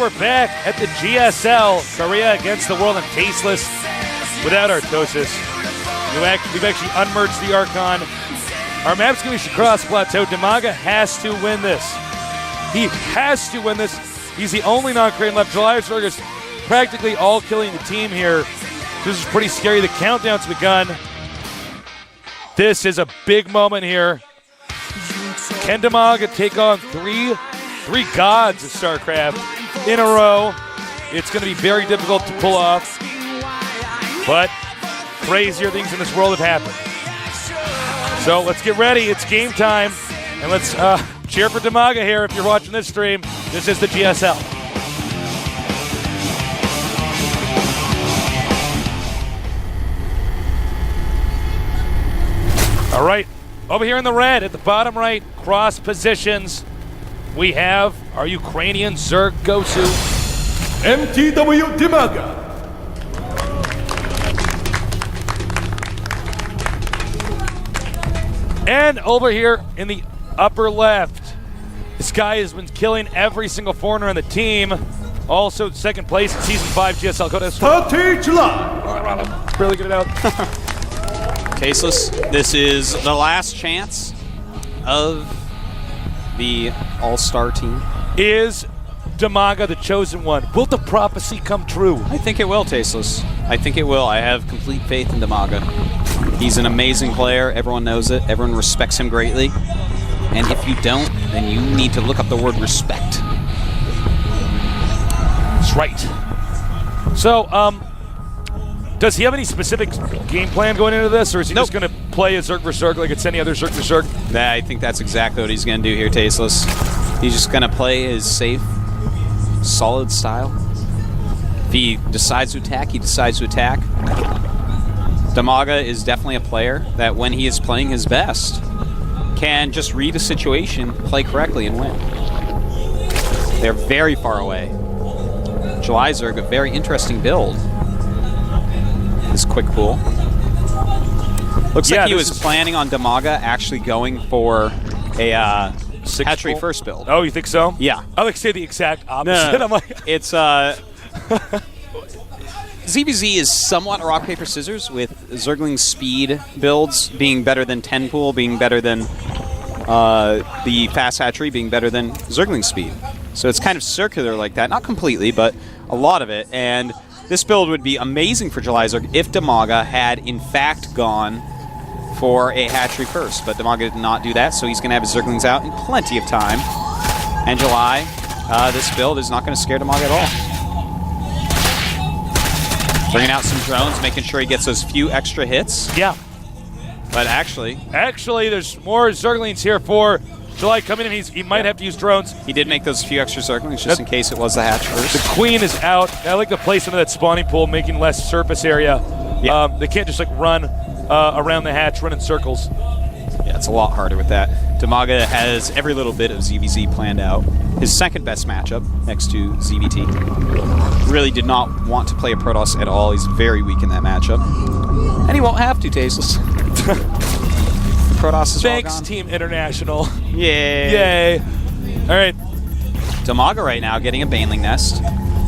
we're back at the GSL. Korea against the world and Tasteless without Artosis. We've actually unmerged the Archon. Our map's going to be Cross Plateau. DIMAGA has to win this. He has to win this. He's the only non-Korean left. GSL is practically all killing the team here. This is pretty scary. The countdown's begun. This is a big moment here. Can DIMAGA take on three gods of StarCraft in a row? It's going to be very difficult to pull off, but crazier things in this world have happened. So let's get ready. It's game time, and let's cheer for DIMAGA here. If you're watching this stream, this is the GSL. All right, over here in the red, at the bottom right, cross positions, we have our Ukrainian Zerg Gosu. MTW DIMAGA. And over here in the upper left, this guy has been killing every single foreigner on the team. Also second place in Season 5 GSL. Go to 30 July. Really get it out. Tasteless, this is the last chance of the all-star team. Is DIMAGA the chosen one? Will the prophecy come true? I think it will, Tasteless. I think it will. I have complete faith in DIMAGA. He's an amazing player. Everyone knows it. Everyone respects him greatly. And if you don't, then you need to look up the word respect. That's right. So, does he have any specific game plan going into this, or is he just going to play a Zerg vs. Zerg like it's any other Zerg vs. Zerg? I think that's exactly what he's going to do here, Tasteless. He's just going to play his safe, solid style. If he decides to attack, he decides to attack. DIMAGA is definitely a player that, when he is playing his best, can just read a situation, play correctly, and win. They're very far away. GSL, a very interesting build. This quick pull. Looks like he was planning on DIMAGA actually going for a hatchery first build. Oh, you think so? Yeah. I like to say the exact opposite. No. I'm like, it's ZVZ is somewhat rock, paper, scissors, with Zergling speed builds being better than 10 pool, being better than the fast hatchery, being better than Zergling speed. So it's kind of circular like that. Not completely, but a lot of it. And this build would be amazing for GSL if DIMAGA had, in fact, gone for a hatchery first. But DIMAGA did not do that, so he's going to have his Zerglings out in plenty of time. And this build is not going to scare DIMAGA at all. Bringing out some drones, making sure he gets those few extra hits. yeah. But actually, there's more Zerglings here for July coming in. He might have to use drones. he did make those few extra Zerglings just in case it was the hatch first. The Queen is out. I like the placement of that spawning pool, making less surface area. Yeah. They can't just like run around the hatch, run in circles. Yeah, it's a lot harder with that. DIMAGA has every little bit of ZVZ planned out. His second best matchup next to ZVT. Really did not want to play a Protoss at all. He's very weak in that matchup. And he won't have to, Tasteless. Protoss is Thanks, all gone. Team International. Yay. Yay. All right. DIMAGA right now getting a Baneling Nest.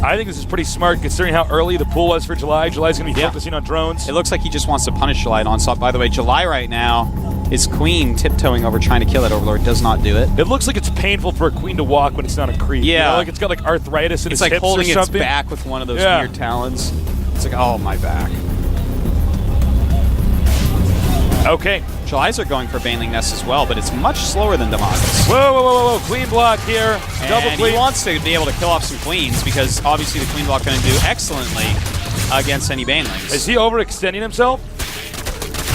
I think this is pretty smart considering how early the pool was for July. July's going to be focusing on drones. It looks like he just wants to punish July at onslaught. By the way, July right now, his Queen tiptoeing over trying to kill that Overlord does not do it. It looks like it's painful for a Queen to walk when it's not a creep. Yeah. You know, like it's got like arthritis in its like hips holding or its something. back with one of those weird talons. It's like, oh, my back. Okay. July's are going for Baneling Nest as well, but it's much slower than DIMAGA's. Whoa. Queen block here. Double And queen. he wants to be able to kill off some Queens because obviously the Queen block going to do excellently against any Banelings. Is he overextending himself?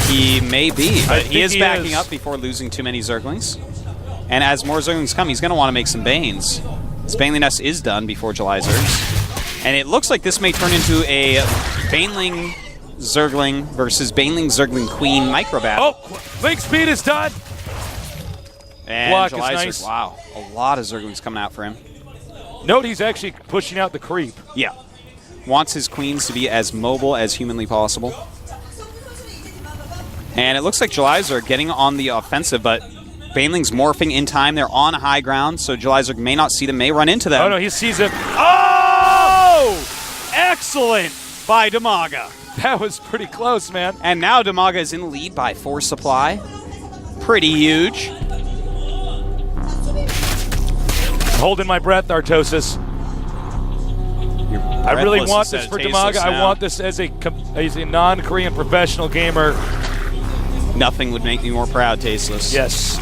He may be, but he is he backing is. up before losing too many Zerglings. And as more Zerglings come, he's going to want to make some Banes. His Baneling Nest is done before July Zergs. And it looks like this may turn into a Baneling Zergling versus Baneling Zergling Queen micro battle. Oh, Link speed is done. And block July is nice. Zerg, wow, a lot of Zerglings coming out for him. Note he's actually pushing out the creep. Yeah. Wants his Queens to be as mobile as humanly possible. And it looks like July's are getting on the offensive, but Baneling's morphing in time. They're on high ground, so July Zerg may not see them, may run into them. Oh, no, he sees it. Oh! Excellent by DIMAGA. That was pretty close, man. And now DIMAGA is in the lead by 4 supply. Pretty huge. Holding my breath, Artosis. I really want this for DIMAGA. I want this as a non-Korean professional gamer. Nothing would make me more proud, Tasteless. Yes.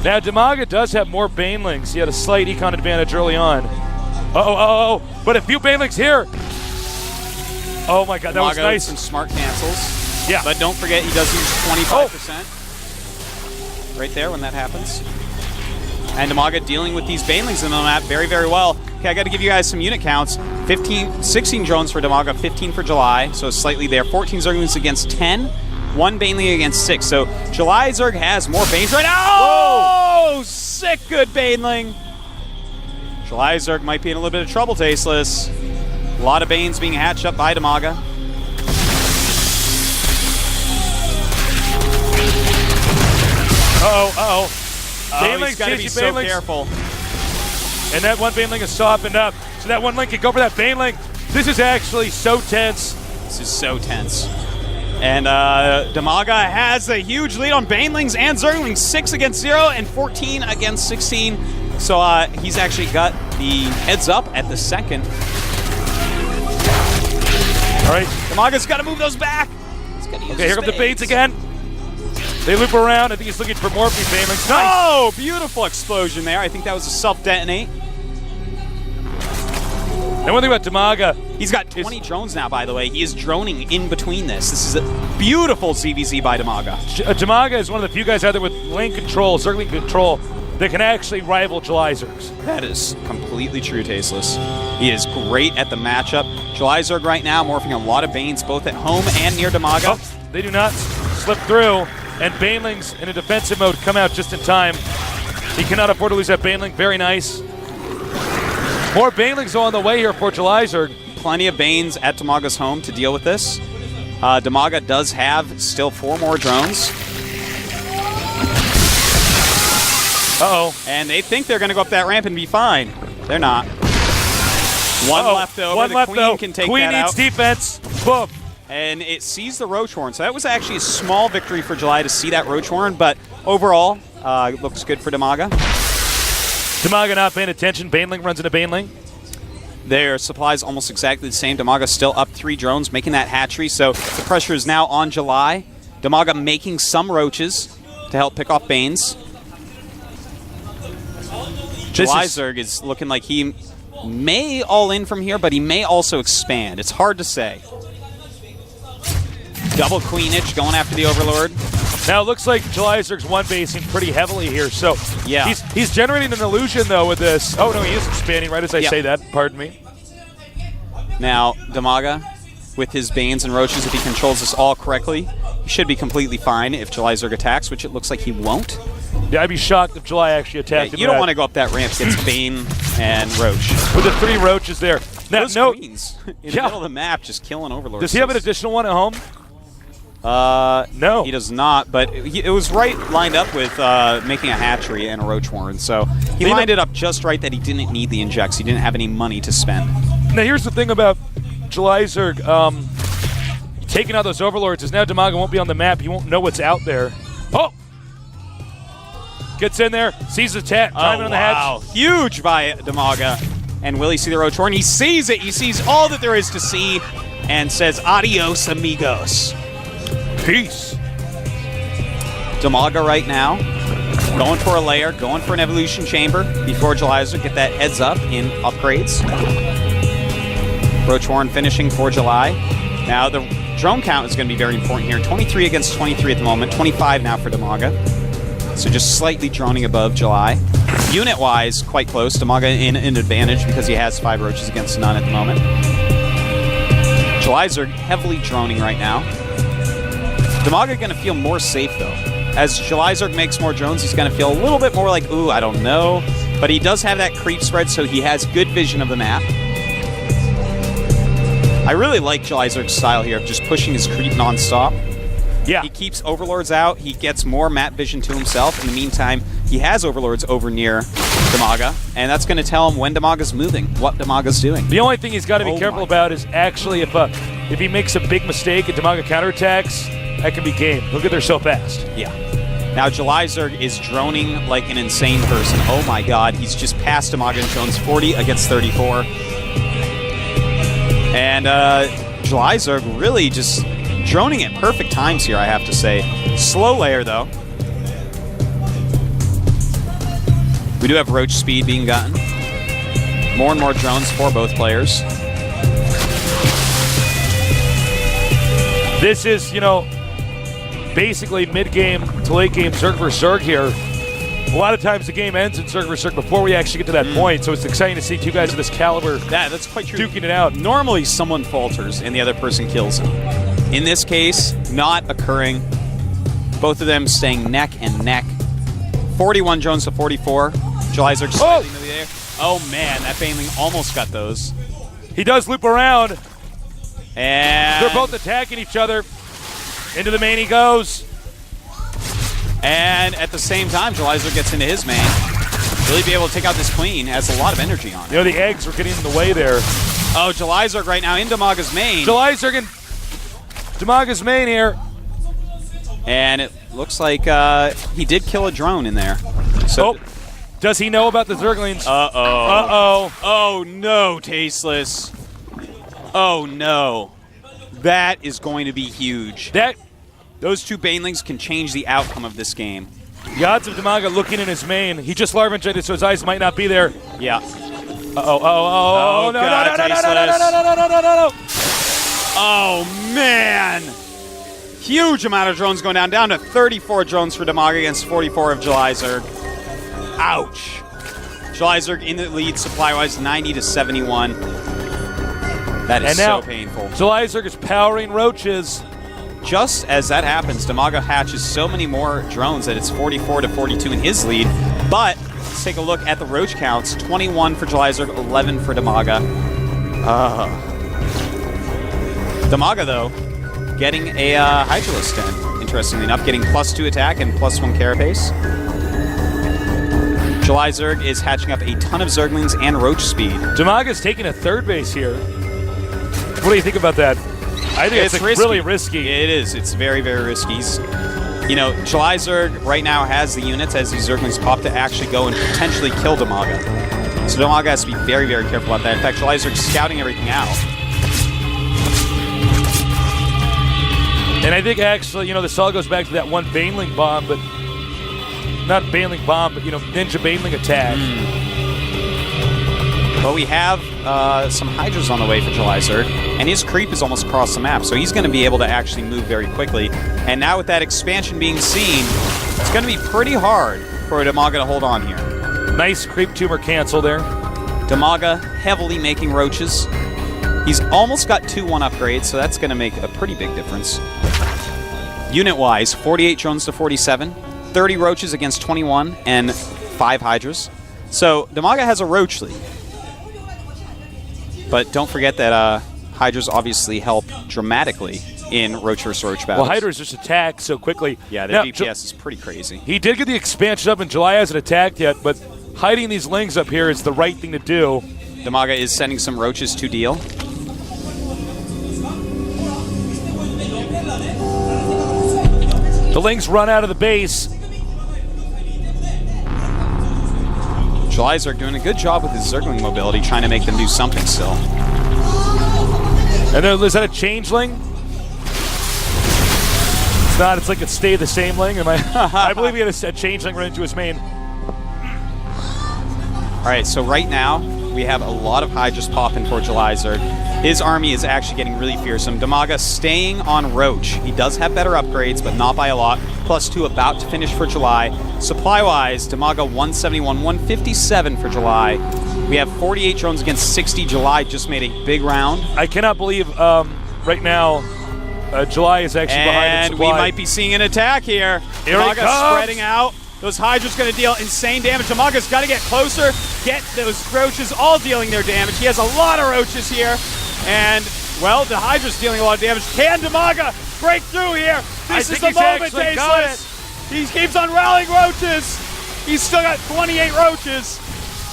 Now, DIMAGA does have more Banelings. He had a slight econ advantage early on. But a few Banelings here. Oh my God, that was nice. Some smart cancels. Yeah. But don't forget, he does use 25% right there when that happens. And DIMAGA dealing with these Banelings in the map very, very well. Okay, I got to give you guys some unit counts. 16 drones for DIMAGA, 15 for July, so slightly there. 14 Zerglings against 10, 1 Baneling against 6. So July Zerg has more Banes right now. Oh, sick good Baneling. July Zerg might be in a little bit of trouble, Tasteless. A lot of Banes being hatched up by DIMAGA. Baneling's got to be so careful. And that one Baneling is softened up. So that one link can go for that Baneling. This is actually so tense. This is so tense. And DIMAGA has a huge lead on Banelings and Zerglings. 6 against 0 and 14 against 16. So he's actually got the heads up at the second. All right. DIMAGA's got to move those back. Okay, here come the Banes again. They loop around. I think he's looking for more Banelings. Nice. Oh, beautiful explosion there. I think that was a self-detonate. And one thing about DIMAGA, he's got 20 drones now, by the way. He is droning in between this. This is a beautiful ZVZ by DIMAGA. DIMAGA is one of the few guys out there with lane control, Zergling control, that can actually rival July Zergs. That is completely true, Tasteless. He is great at the matchup. July Zerg right now morphing a lot of Banes, both at home and near DIMAGA. Oh, they do not slip through, and Banelings in a defensive mode come out just in time. He cannot afford to lose that Baneling. Very nice. More Banelings on the way here for July Zerg. Plenty of Banes at DIMAGA's home to deal with this. DIMAGA does have still 4 more drones. Uh-oh. And they think they're going to go up that ramp and be fine. They're not. One left over. One left, Queen can take Queen that needs out. defense. Boom. And it sees the Roach Horn. So that was actually a small victory for July to see that Roach Horn, but overall, it looks good for DIMAGA. DIMAGA not paying attention. Baneling runs into Baneling. Their supply is almost exactly the same. DIMAGA still up 3 drones, making that hatchery. So the pressure is now on July. DIMAGA making some roaches to help pick off Banes. July Zerg is looking like he may all in from here, but he may also expand. It's hard to say. Double Queenage going after the Overlord. Now it looks like July Zerg's one basing pretty heavily here. So yeah, he's generating an illusion though with this. Oh no, he is expanding right as I say that. Pardon me. Now DIMAGA with his Banes and Roaches, if he controls this all correctly, he should be completely fine if July Zerg attacks, which it looks like he won't. Yeah, I'd be shocked if July actually attacked him. You don't want to go up that ramp against Bane and Roach. With the 3 Roaches there. Now, those Queens in the middle of the map just killing Overlords. Does he have an additional one at home? No. He does not, but it was lined up with making a hatchery and a Roach Horn, so he lined it up just right that he didn't need the injects. He didn't have any money to spend. Now here's the thing about July Zerg. Taking out those Overlords is now DIMAGA won't be on the map. He won't know what's out there. Oh! Gets in there, sees the timing on the hatch. Huge by DIMAGA. And will he see the Roach Horn? He sees it. He sees all that there is to see and says, adios, amigos. Peace. DIMAGA right now, going for a layer, going for an evolution chamber before July Zerg get that heads up in upgrades. Roach Horn finishing for July. Now the drone count is going to be very important here. 23 against 23 at the moment, 25 now for DIMAGA. So just slightly droning above July. Unit-wise, quite close. DIMAGA in an advantage because he has 5 Roaches against none at the moment. July Zerg heavily droning right now. DIMAGA going to feel more safe, though. As July Zerg makes more drones, he's going to feel a little bit more like, ooh, I don't know. But he does have that creep spread, so he has good vision of the map. I really like July Zerg's style here of just pushing his creep nonstop. Yeah. He keeps Overlords out. He gets more map vision to himself. In the meantime, he has Overlords over near DIMAGA, and that's going to tell him when DIMAGA's moving, what DIMAGA's doing. The only thing he's got to be careful about is actually if he makes a big mistake and DIMAGA counterattacks, that can be game. He'll get there so fast. Yeah. Now, Jelizerg is droning like an insane person. Oh my god, he's just passed DIMAGA and Jones 40 against 34. And Jelizerg really just droning at perfect times here, I have to say. Slow layer, though. We do have Roach speed being gotten. More and more drones for both players. This is, basically mid-game to late-game Zerg versus Zerg here. A lot of times the game ends in Zerg versus Zerg before we actually get to that point, so it's exciting to see two guys of this caliber that's quite true. duking it out. Normally, someone falters and the other person kills him. In this case, not occurring. Both of them staying neck and neck. 41 drones to 44. Jelizerg sliding into the air. Oh man, that Baneling almost got those. He does loop around. And They're both attacking each other. Into the main he goes. And at the same time, Jelizerg gets into his main. Really be able to take out this queen. Has a lot of energy on it. The eggs were getting in the way there. Oh, Jelizerg right now in DIMAGA's main. Jelizerg in DIMAGA's main here. And it looks like he did kill a drone in there. So does he know about the Zerglings? Uh-oh. Uh-oh. Oh, no, Tasteless. Oh, no. That is going to be huge. Those two Banelings can change the outcome of this game. The odds of DIMAGA looking in his main. He just larva injected, so his eyes might not be there. Yeah. Oh, no. Oh, man. Huge amount of drones going down to 34 drones for DIMAGA against 44 of Jelizerg. Ouch. Jelizerg in the lead supply-wise, 90 to 71. That is so painful. Jelizerg is powering roaches. Just as that happens, DIMAGA hatches so many more drones that it's 44 to 42 in his lead. But let's take a look at the roach counts. 21 for Jelizerg, 11 for DIMAGA. DIMAGA, though, getting a Hydralisk in, interestingly enough, getting +2 attack and +1 carapace. Jelizerg is hatching up a ton of Zerglings and roach speed. DIMAGA's taking a third base here. What do you think about that? I think it's really risky. It is. It's very, very risky. Jelizerg right now has the units as these Zerglings pop to actually go and potentially kill DIMAGA. So DIMAGA has to be very, very careful about that. In fact, Jelizerg's scouting everything out. And I think actually, this all goes back to that one Baneling bomb, but not Baneling bomb, but Ninja Baneling attack. But we have some Hydras on the way for Jelizerg, and his creep is almost across the map, so he's going to be able to actually move very quickly. And now with that expansion being seen, it's going to be pretty hard for DIMAGA to hold on here. Nice creep tumor cancel there. DIMAGA heavily making roaches. He's almost got 2-1 upgrades, so that's going to make a pretty big difference. Unit-wise, 48 drones to 47, 30 roaches against 21, and 5 Hydras. So DIMAGA has a roach lead. But don't forget that Hydras obviously help dramatically in roach versus roach battles. Well, Hydras just attack so quickly. Yeah, their DPS is pretty crazy. He did get the expansion up, and July hasn't attacked yet, but hiding these lings up here is the right thing to do. DIMAGA is sending some roaches to deal. The lings run out of the base. Jelizerg doing a good job with his Zergling mobility, trying to make them do something still. And then, is that a changeling? It's not. It's like it stayed the same ling. I believe he had a changeling run into his main. All right, so right now we have a lot of Hydras popping for Jelizerg. His army is actually getting really fearsome. DIMAGA staying on Roach. He does have better upgrades, but not by a lot. +2 about to finish for July. Supply-wise, DIMAGA 171, 157 for July. We have 48 drones against 60. July just made a big round. I cannot believe right now July is actually behind And we might be seeing an attack here. DIMAGA spreading out. Those Hydra's going to deal insane damage. DIMAGA's got to get closer, get those roaches all dealing their damage. He has a lot of roaches here. And, well, the Hydra's dealing a lot of damage. Can DIMAGA break through here? This I is think the he's moment, actually got Tasteless. He keeps on rallying roaches. He's still got 28 roaches.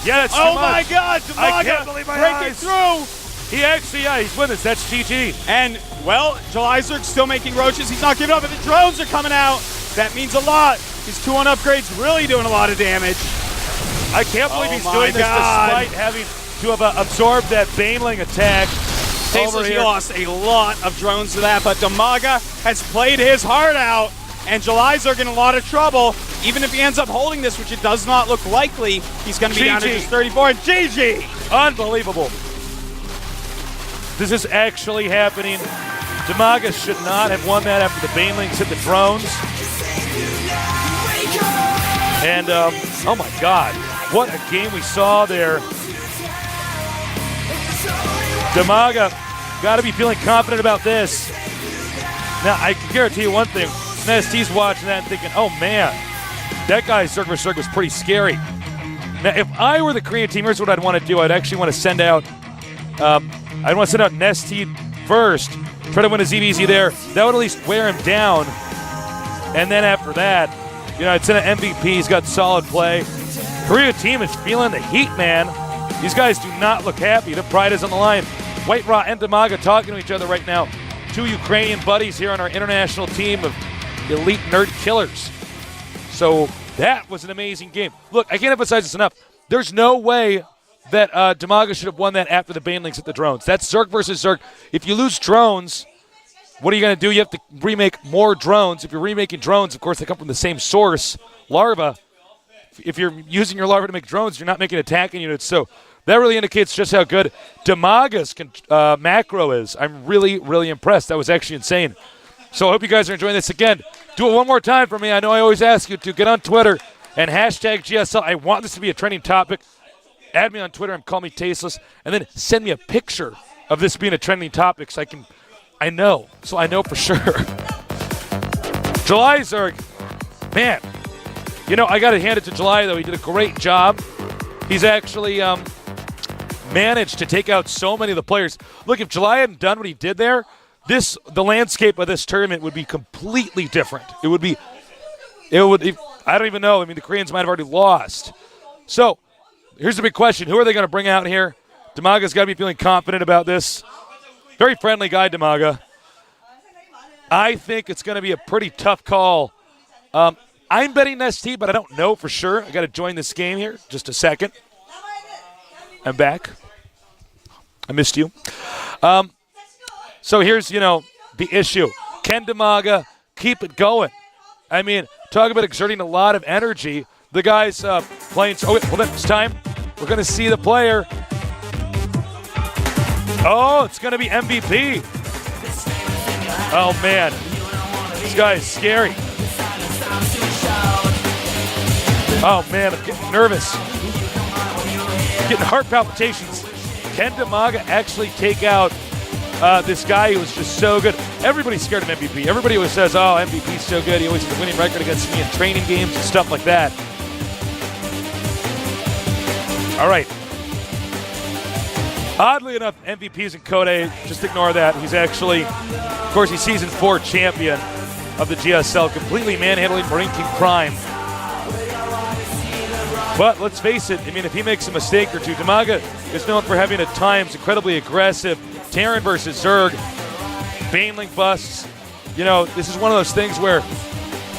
Yeah, that's too Oh much. my God, I DIMAGA can't believe my breaking eyes. through. He actually, yeah, he's with us. That's GG. And, well, Jelizer's still making roaches. He's not giving up, but the drones are coming out. That means a lot. His 2-1 upgrade's really doing a lot of damage. I can't believe Oh he's my doing this God. despite having to have absorbed that Baneling attack. Tasteless, over he here. lost a lot of drones to that, but DIMAGA has played his heart out, and Jelizer in a lot of trouble. Even if he ends up holding this, which it does not look likely, he's going to be down to GG. just 34. And GG! Unbelievable. This is actually happening. DIMAGA should not have won that after the Banelings hit the drones. And, oh my God, what a game we saw there. DIMAGA got to be feeling confident about this. Now, I can guarantee you one thing. NST's watching that and thinking, oh man, that guy's Zerg vs. Zerg was pretty scary. Now, if I were the Korean team, here's what I'd want to do. I'd actually want to send out, Nesty first, try to win a ZVZ there. That would at least wear him down. And then after that, I'd send an MVP. He's got solid play. Korea team is feeling the heat, man. These guys do not look happy. The pride is on the line. White Raw and DIMAGA talking to each other right now. Two Ukrainian buddies here on our international team of elite nerd killers. So that was an amazing game. Look, I can't emphasize this enough. There's no way that DIMAGA should have won that after the Banelings hit the drones. That's Zerg versus Zerg. If you lose drones, what are you going to do? You have to remake more drones. If you're remaking drones, of course, they come from the same source, larva. If you're using your larva to make drones, you're not making attacking units. So that really indicates just how good DIMAGA's macro is. I'm really, really impressed. That was actually insane. So I hope you guys are enjoying this. Again, do it one more time for me. I know I always ask you to get on Twitter and hashtag GSL. I want this to be a trending topic. Add me on Twitter and call me Tasteless. And then send me a picture of this being a trending topic so I know for sure. July Zerg, man. I got to hand it to July, though. He did a great job. He's actually managed to take out so many of the players. Look, if July hadn't done what he did there, the landscape of this tournament would be completely different. I don't even know. I mean, the Koreans might have already lost. So here's the big question. Who are they going to bring out here? DIMAGA's got to be feeling confident about this. Very friendly guy, DIMAGA. I think it's going to be a pretty tough call. I'm betting ST, but I don't know for sure. I got to join this game here. Just a second. I'm back. I missed you. So here's, the issue. Can DIMAGA keep it going? I mean, talk about exerting a lot of energy. The guy's playing. Oh, wait, hold on. It's time. We're going to see the player. Oh, it's going to be MVP. Oh, man. This guy is scary. Oh, man. I'm getting nervous. I'm getting heart palpitations. Can DIMAGA actually take out this guy who was just so good? Everybody's scared of MVP. Everybody always says, oh, MVP's so good. He always has a winning record against me in training games and stuff like that. All right. Oddly enough, MVP's in Code. Just ignore that. He's actually, of course, he's Season 4 champion of the GSL, completely manhandling Marine King Prime. But let's face it, I mean, if he makes a mistake or two, DIMAGA is known for having at times incredibly aggressive Terran versus Zerg, Baneling busts. This is one of those things where,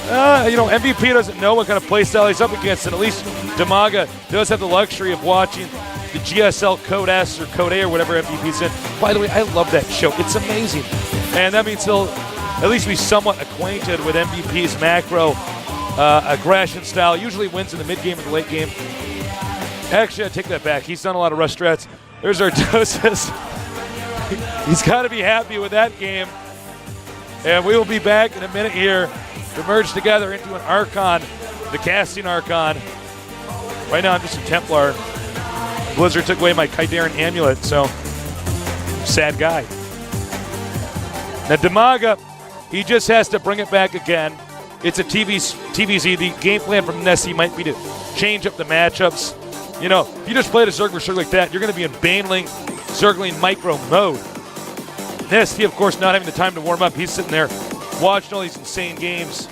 MVP doesn't know what kind of playstyle he's up against, and at least DIMAGA does have the luxury of watching the GSL Code S or Code A or whatever MVP's in. By the way, I love that show. It's amazing. And that means he'll at least be somewhat acquainted with MVP's macro aggression style. Usually wins in the mid-game and the late game. Actually, I take that back. He's done a lot of rush strats. There's Artosis. He's got to be happy with that game. And we will be back in a minute here to merge together into an Archon, the casting Archon. Right now, I'm just a Templar. Blizzard took away my Kaidaran amulet, so sad guy. Now, DIMAGA, he just has to bring it back again. It's a TVZ. The game plan from Nessie might be to change up the matchups. If you just played a Zerg vs. Zerg like that, you're going to be in Baneling, Zergling micro mode. Nessie, of course, not having the time to warm up. He's sitting there watching all these insane games.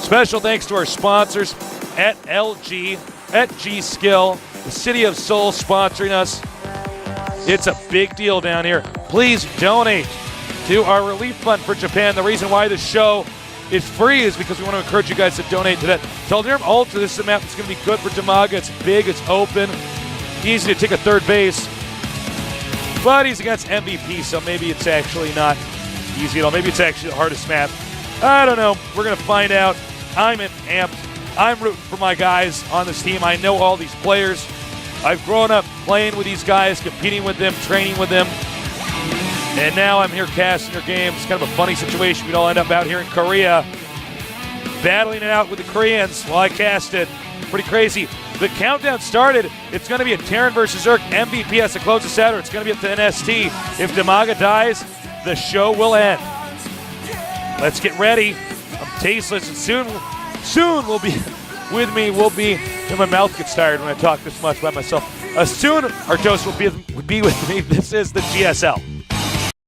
Special thanks to our sponsors at LG, at G-Skill, the City of Seoul sponsoring us. It's a big deal down here. Please donate to our relief fund for Japan. The reason why the show is free is because we want to encourage you guys to donate to that. Telderm Ultra, this is a map that's going to be good for DIMAGA. It's big, it's open, easy to take a third base. But he's against MVP, so maybe it's actually not easy at all. Maybe it's actually the hardest map. I don't know. We're going to find out. I'm amped. I'm rooting for my guys on this team. I know all these players. I've grown up playing with these guys, competing with them, training with them. And now I'm here casting their games. It's kind of a funny situation. We'd all end up out here in Korea, battling it out with the Koreans while I cast it. Pretty crazy. The countdown started. It's going to be a Terran versus Zerg. MVP has to close this out, or it's going to be up to NST. If DIMAGA dies, the show will end. Let's get ready. I'm tasteless, and soon we'll be with me. Will be. My mouth gets tired when I talk this much by myself. Soon, Artos will be with me. This is the GSL.